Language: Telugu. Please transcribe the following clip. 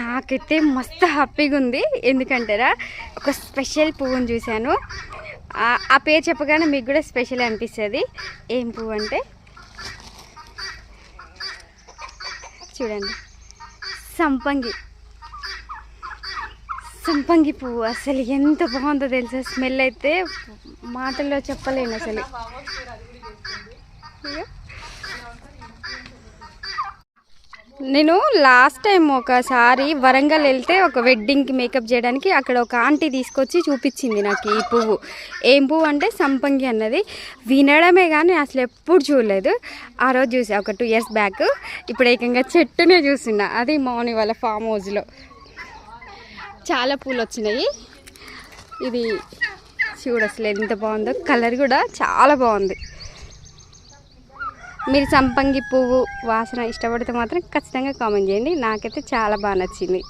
నాకైతే మస్తు హ్యాపీగా ఉంది. ఎందుకంటారా, ఒక స్పెషల్ పువ్వుని చూశాను. ఆ పేరు చెప్పగానే మీకు కూడా స్పెషల్ అనిపిస్తుంది. ఏం పువ్వు అంటే చూడండి, సంపంగి. సంపంగి పువ్వు అసలు ఎంత బాగుందో తెలుసా. స్మెల్ అయితే మాటల్లో చెప్పలేను అసలు. నేను లాస్ట్ టైం ఒకసారి వరంగల్ వెళ్తే ఒక వెడ్డింగ్కి మేకప్ చేయడానికి అక్కడ ఒక ఆంటీ తీసుకొచ్చి చూపించింది నాకు ఈ పువ్వు. ఏం పువ్వు అంటే సంపంగి అన్నది. వినడమే కానీ అసలు ఎప్పుడు చూడలేదు. ఆ రోజు చూసా ఒక 2 years బ్యాక్. ఇప్పుడు ఏకంగా చెట్టునే చూస్తున్నా, అది మౌని వాళ్ళ ఫామ్ హౌస్లో. చాలా పూలు వచ్చినాయి. ఇది చూడు అసలు ఎంత బాగుందో, కలర్ కూడా చాలా బాగుంది. మీరు సంపంగి పువ్వు వాసన ఇష్టపడితే మాత్రం ఖచ్చితంగా కామెంట్ చేయండి. నాకైతే చాలా బాగా నచ్చింది.